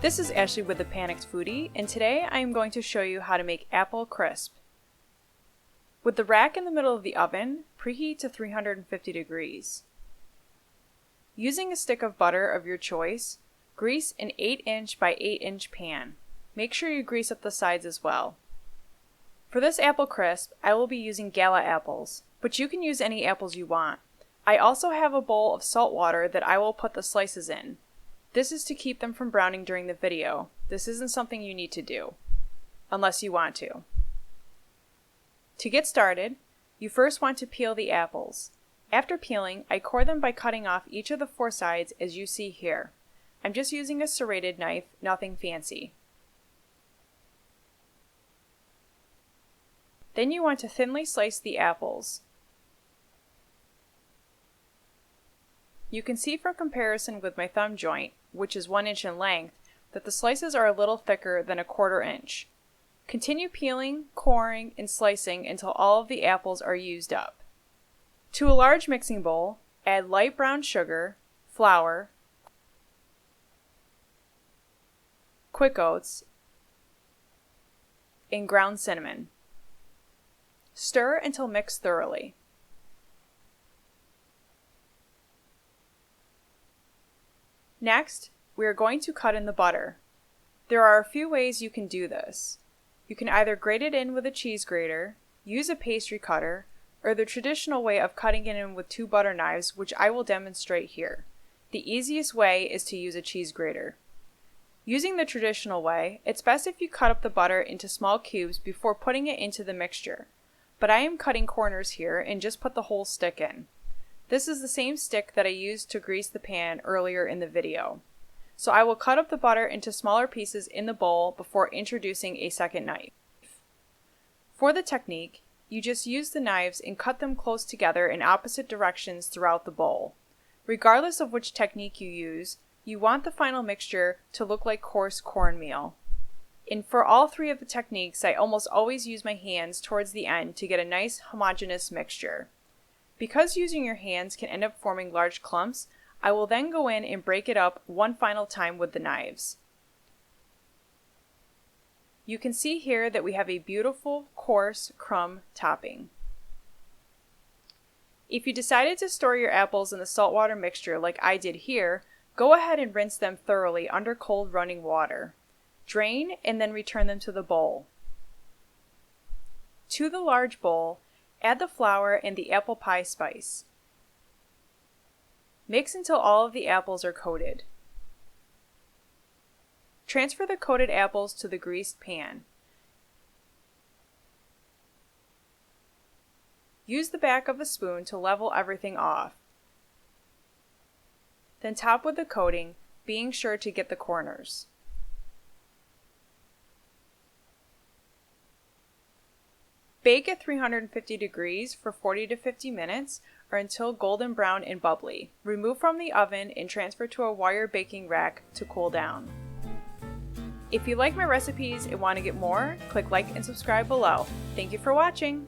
This is Ashley with The Panicked Foodie, and today I am going to show you how to make apple crisp. With the rack in the middle of the oven, preheat to 350 degrees. Using a stick of butter of your choice, grease an 8-inch by 8-inch pan. Make sure you grease up the sides as well. For this apple crisp, I will be using Gala apples, but you can use any apples you want. I also have a bowl of salt water that I will put the slices in. This is to keep them from browning during the video. This isn't something you need to do, unless you want to. To get started, you first want to peel the apples. After peeling, I core them by cutting off each of the 4 sides as you see here. I'm just using a serrated knife, nothing fancy. Then you want to thinly slice the apples. You can see from comparison with my thumb joint, which is 1 inch in length, that the slices are a little thicker than a 1/4 inch. Continue peeling, coring, and slicing until all of the apples are used up. To a large mixing bowl, add light brown sugar, flour, quick oats, and ground cinnamon. Stir until mixed thoroughly. Next, we are going to cut in the butter. There are a few ways you can do this. You can either grate it in with a cheese grater, use a pastry cutter, or the traditional way of cutting it in with 2 butter knives, which I will demonstrate here. The easiest way is to use a cheese grater. Using the traditional way, it's best if you cut up the butter into small cubes before putting it into the mixture. But I am cutting corners here and just put the whole stick in. This is the same stick that I used to grease the pan earlier in the video. So I will cut up the butter into smaller pieces in the bowl before introducing a second knife. For the technique, you just use the knives and cut them close together in opposite directions throughout the bowl. Regardless of which technique you use, you want the final mixture to look like coarse cornmeal. And for all 3 of the techniques, I almost always use my hands towards the end to get a nice homogeneous mixture. Because using your hands can end up forming large clumps, I will then go in and break it up one final time with the knives. You can see here that we have a beautiful, coarse crumb topping. If you decided to store your apples in the saltwater mixture like I did here, go ahead and rinse them thoroughly under cold running water. Drain and then return them to the bowl. To the large bowl, add the flour and the apple pie spice. Mix until all of the apples are coated. Transfer the coated apples to the greased pan. Use the back of a spoon to level everything off. Then top with the coating, being sure to get the corners. Bake at 350 degrees for 40 to 50 minutes or until golden brown and bubbly. Remove from the oven and transfer to a wire baking rack to cool down. If you like my recipes and want to get more, click like and subscribe below. Thank you for watching!